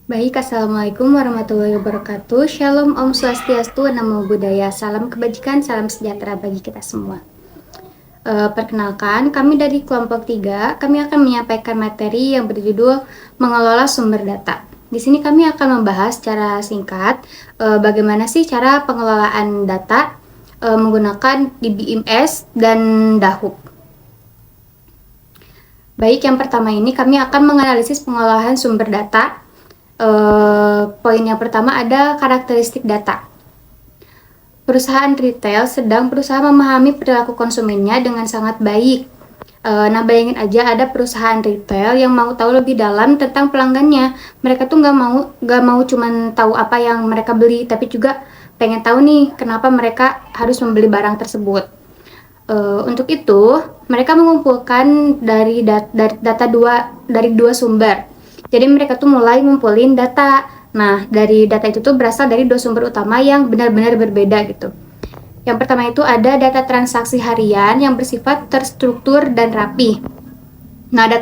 Baik, Assalamualaikum warahmatullahi wabarakatuh. Shalom, Om Swastiastu, Namo Buddhaya. Salam kebajikan, salam sejahtera bagi kita semua. Perkenalkan, kami dari kelompok 3, kami akan menyampaikan materi yang berjudul Mengelola Sumber Data. Di sini kami akan membahas secara singkat bagaimana sih cara pengelolaan data menggunakan DBMS dan Dahub. Baik, yang pertama ini kami akan menganalisis pengolahan sumber data. Poin yang pertama ada karakteristik data. Perusahaan retail sedang berusaha memahami perilaku konsumennya dengan sangat baik. Nah, bayangin aja ada perusahaan retail yang mau tahu lebih dalam tentang pelanggannya. Mereka tuh nggak mau cuman tahu apa yang mereka beli, tapi juga pengen tahu nih kenapa mereka harus membeli barang tersebut. Untuk itu, mereka mengumpulkan dari dua sumber. Jadi mereka tuh mulai ngumpulin data. Nah, dari data itu tuh berasal dari dua sumber utama yang benar-benar berbeda gitu. Yang pertama itu ada data transaksi harian yang bersifat terstruktur dan rapi. Nah,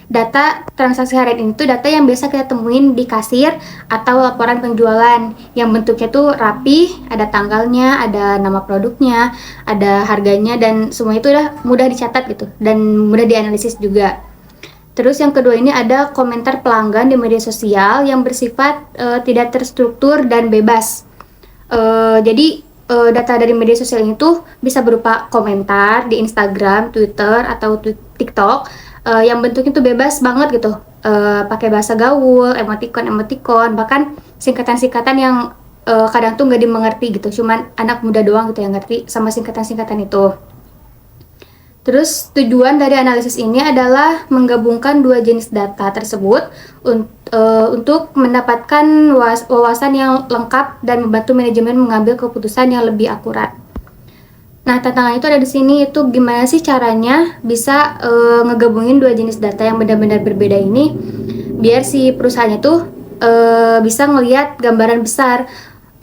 data transaksi harian ini tuh data yang biasa kita temuin di kasir atau laporan penjualan yang bentuknya tuh rapi, ada tanggalnya, ada nama produknya, ada harganya, dan semua itu udah mudah dicatat gitu dan mudah dianalisis juga. Terus yang kedua ini ada komentar pelanggan di media sosial yang bersifat tidak terstruktur dan bebas. Jadi data dari media sosial itu bisa berupa komentar di Instagram, Twitter, atau TikTok yang bentuknya itu bebas banget gitu. Pakai bahasa gaul, emoticon, bahkan singkatan-singkatan yang kadang tuh nggak dimengerti gitu. Cuman anak muda doang gitu yang ngerti sama singkatan-singkatan itu. Terus tujuan dari analisis ini adalah menggabungkan dua jenis data tersebut untuk mendapatkan wawasan yang lengkap dan membantu manajemen mengambil keputusan yang lebih akurat. Nah, tantangan itu ada di sini, itu gimana sih caranya bisa ngegabungin dua jenis data yang benar-benar berbeda ini biar si perusahaannya tuh bisa ngelihat gambaran besar,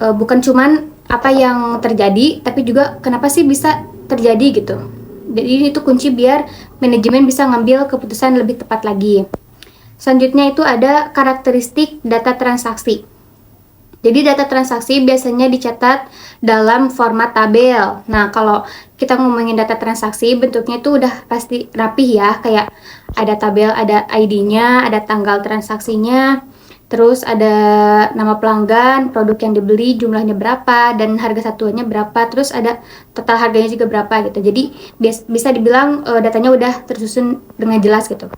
bukan cuman apa yang terjadi, tapi juga kenapa sih bisa terjadi gitu. Jadi itu kunci biar manajemen bisa ngambil keputusan lebih tepat lagi. Selanjutnya itu ada karakteristik data transaksi. Jadi data transaksi biasanya dicatat dalam format tabel. Nah, kalau kita ngomongin data transaksi, bentuknya itu udah pasti rapih ya, kayak ada tabel, ada ID-nya, ada tanggal transaksinya, terus ada nama pelanggan, produk yang dibeli, jumlahnya berapa, dan harga satuannya berapa, terus ada total harganya juga berapa gitu. Jadi bisa dibilang datanya udah tersusun dengan jelas gitu.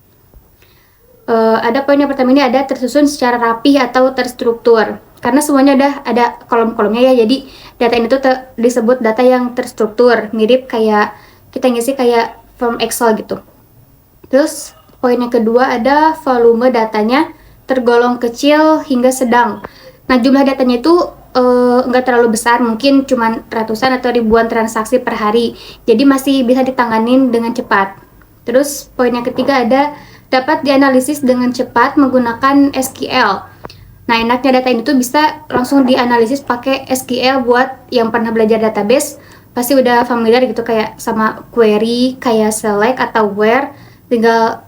Ada poin yang pertama ini ada tersusun secara rapih atau terstruktur. Karena semuanya udah ada kolom-kolomnya ya, jadi data ini tuh disebut data yang terstruktur, mirip kayak kita ngisi kayak form Excel gitu. Terus poin yang kedua ada volume datanya tergolong kecil hingga sedang. Nah, jumlah datanya itu nggak terlalu besar, mungkin cuma ratusan atau ribuan transaksi per hari. Jadi masih bisa ditanganin dengan cepat. Terus poin yang ketiga ada dapat dianalisis dengan cepat menggunakan SQL. Nah, enaknya data ini tuh bisa langsung dianalisis pakai SQL. Buat yang pernah belajar database pasti udah familiar gitu kayak sama query kayak select atau where, tinggal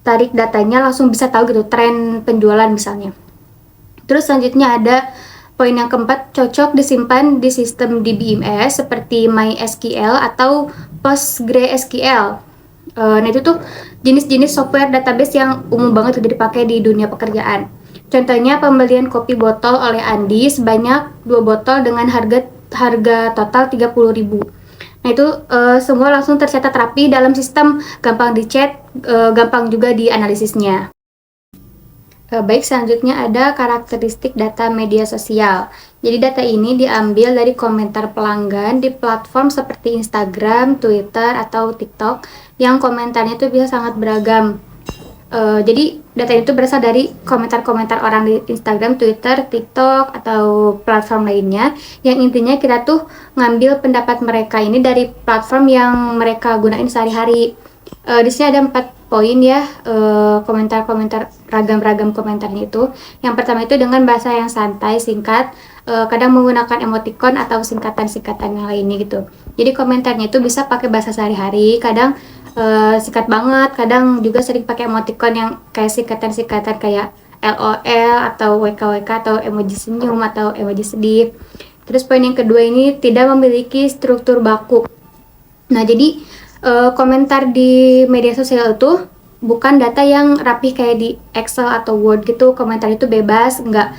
tarik datanya langsung bisa tahu gitu tren penjualan misalnya. Terus selanjutnya ada poin yang keempat, cocok disimpan di sistem DBMS seperti MySQL atau PostgreSQL. Nah, itu tuh jenis-jenis software database yang umum banget udah dipakai di dunia pekerjaan. Contohnya pembelian kopi botol oleh Andi sebanyak 2 botol dengan harga total 30.000. Nah, itu semua langsung tercatat rapi dalam sistem, gampang dicek, gampang juga dianalisisnya. Baik, selanjutnya ada karakteristik data media sosial. Jadi data ini diambil dari komentar pelanggan di platform seperti Instagram, Twitter, atau TikTok yang komentarnya itu bisa sangat beragam. Jadi data itu berasal dari komentar-komentar orang di Instagram, Twitter, TikTok, atau platform lainnya, yang intinya kita tuh ngambil pendapat mereka ini dari platform yang mereka gunain sehari-hari. Di sini ada 4 poin ya, komentar-komentar, ragam-ragam komentarnya itu. Yang pertama itu dengan bahasa yang santai, singkat, kadang menggunakan emoticon atau singkatan-singkatan yang lainnya gitu. Jadi komentarnya itu bisa pakai bahasa sehari-hari, kadang singkat banget, kadang juga sering pakai emoticon yang kayak singkatan-singkatan kayak LOL atau WKWK atau emoji senyum atau emoji sedih. Terus poin yang kedua ini tidak memiliki struktur baku. Nah, jadi komentar di media sosial itu bukan data yang rapih kayak di Excel atau Word gitu. Komentar itu bebas, nggak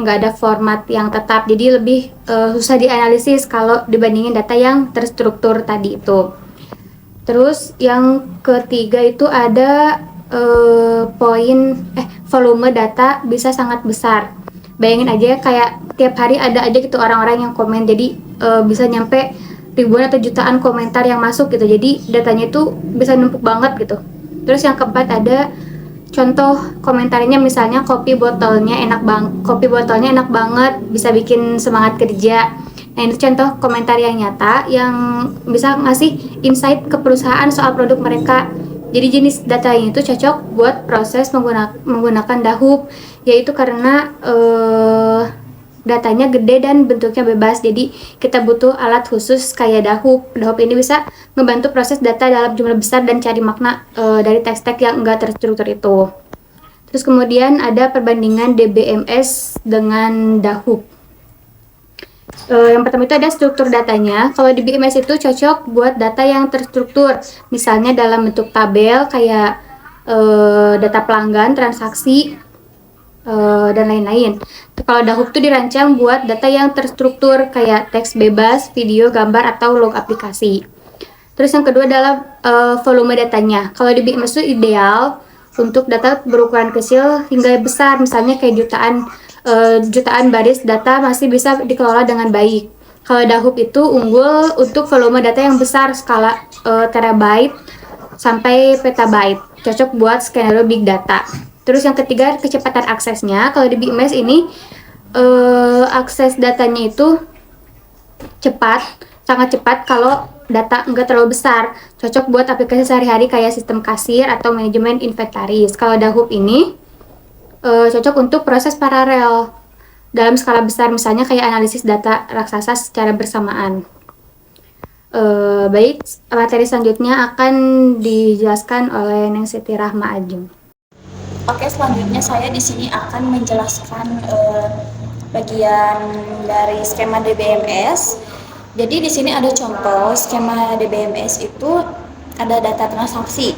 ada format yang tetap. Jadi lebih susah dianalisis kalau dibandingin data yang terstruktur tadi itu. Terus yang ketiga itu ada volume data bisa sangat besar. Bayangin aja kayak tiap hari ada aja gitu orang-orang yang komen, jadi bisa nyampe ribuan atau jutaan komentar yang masuk gitu, jadi datanya itu bisa numpuk banget gitu. Terus yang keempat ada contoh komentarnya, misalnya kopi botolnya enak banget, bisa bikin semangat kerja. Nah, itu contoh komentar yang nyata yang bisa ngasih insight ke perusahaan soal produk mereka. Jadi jenis data ini tuh cocok buat proses menggunakan Dahub, yaitu karena datanya gede dan bentuknya bebas. Jadi kita butuh alat khusus kayak Dahub. Dahub ini bisa ngebantu proses data dalam jumlah besar dan cari makna dari teks-teks yang enggak terstruktur itu. Terus kemudian ada perbandingan DBMS dengan Dahub. Yang pertama itu ada struktur datanya. Kalau di BMS itu cocok buat data yang terstruktur, misalnya dalam bentuk tabel kayak data pelanggan, transaksi, dan lain-lain. Kalau Dahub itu dirancang buat data yang terstruktur kayak teks bebas, video, gambar, atau log aplikasi. Terus yang kedua adalah volume datanya. Kalau di BMS itu ideal untuk data berukuran kecil hingga besar, misalnya kayak jutaan baris data masih bisa dikelola dengan baik. Kalau Dahub itu unggul untuk volume data yang besar, skala terabyte sampai petabyte, cocok buat skenario big data. Terus yang ketiga, kecepatan aksesnya. Kalau di BMS ini akses datanya itu cepat, sangat cepat kalau data nggak terlalu besar, cocok buat aplikasi sehari-hari kayak sistem kasir atau manajemen inventaris. Kalau Dahub ini cocok untuk proses paralel dalam skala besar, misalnya kayak analisis data raksasa secara bersamaan. Baik, materi selanjutnya akan dijelaskan oleh Neng Siti Rahma Ajeng. Oke, selanjutnya saya di sini akan menjelaskan bagian dari skema DBMS. Jadi di sini ada contoh skema DBMS itu ada data transaksi.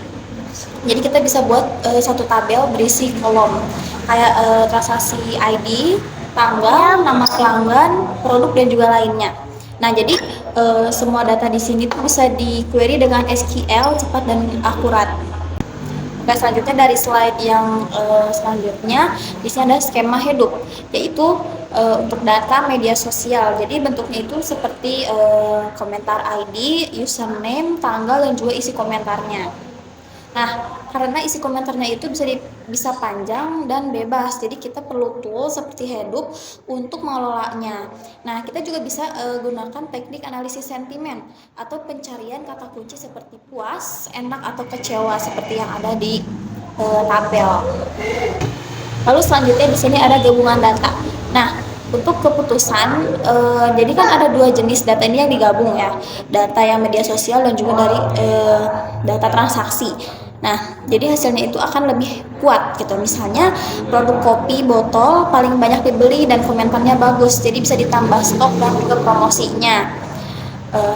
Jadi kita bisa buat satu tabel berisi kolom kayak transaksi ID, tanggal, nama pelanggan, produk dan juga lainnya. Nah, jadi semua data di sini tuh bisa di-query dengan SQL cepat dan akurat. Oke, selanjutnya dari slide yang selanjutnya, di sini ada skema hidup, yaitu untuk data media sosial. Jadi bentuknya itu seperti komentar ID, username, tanggal, dan juga isi komentarnya. Nah, karena isi komentarnya itu bisa panjang dan bebas, jadi kita perlu tool seperti Hadoop untuk mengelolanya. Nah, kita juga bisa gunakan teknik analisis sentimen atau pencarian kata kunci seperti puas, enak, atau kecewa seperti yang ada di tabel. Lalu selanjutnya di sini ada gabungan data. Nah, untuk keputusan, jadi kan ada dua jenis data ini yang digabung ya, data yang media sosial dan juga dari data transaksi. Nah, jadi hasilnya itu akan lebih kuat gitu. Misalnya produk kopi botol paling banyak dibeli dan komentarnya bagus, jadi bisa ditambah stok dan juga promosinya.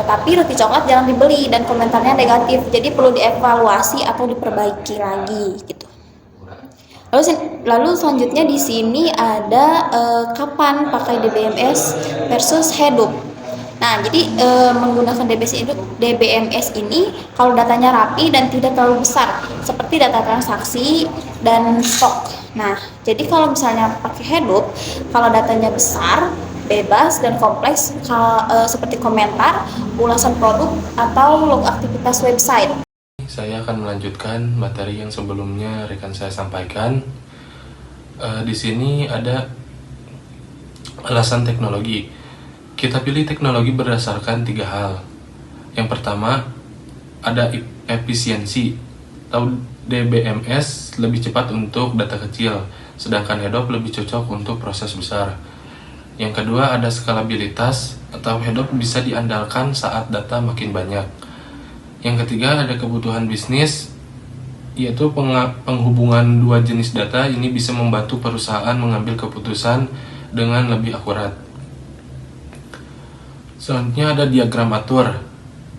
Tapi roti coklat jarang dibeli dan komentarnya negatif, jadi perlu dievaluasi atau diperbaiki lagi gitu. Lalu selanjutnya di sini ada kapan pakai DBMS versus Hadoop. Nah, jadi menggunakan DBMS ini kalau datanya rapi dan tidak terlalu besar, seperti data transaksi dan stok. Nah, jadi kalau misalnya pakai Hadoop, kalau datanya besar, bebas dan kompleks, seperti komentar, ulasan produk, atau log aktivitas website. Saya akan melanjutkan materi yang sebelumnya rekan saya sampaikan. Di sini ada alasan teknologi. Kita pilih teknologi berdasarkan 3 hal. Yang pertama, ada efisiensi. Atau DBMS lebih cepat untuk data kecil, sedangkan Hadoop lebih cocok untuk proses besar. Yang kedua, ada skalabilitas, atau Hadoop bisa diandalkan saat data makin banyak. Yang ketiga, ada kebutuhan bisnis. yaitu penghubungan dua jenis data ini bisa membantu perusahaan mengambil keputusan dengan lebih akurat. Selanjutnya ada diagram atur.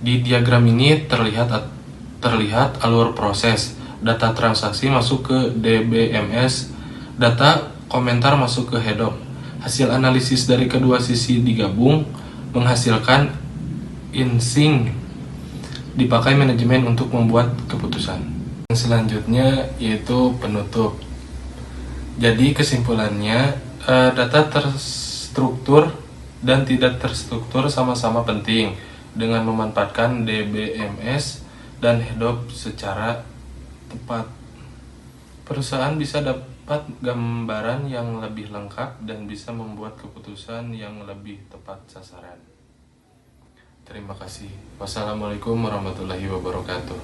Di diagram ini terlihat alur proses. Data transaksi masuk ke DBMS, data komentar masuk ke Hedop. Hasil analisis dari kedua sisi digabung menghasilkan insync, dipakai manajemen untuk membuat keputusan. Selanjutnya yaitu penutup. Jadi kesimpulannya, data terstruktur dan tidak terstruktur sama-sama penting. Dengan memanfaatkan DBMS dan Hedop secara tepat, perusahaan bisa dapat gambaran yang lebih lengkap dan bisa membuat keputusan yang lebih tepat sasaran. Terima kasih. Wassalamualaikum warahmatullahi wabarakatuh.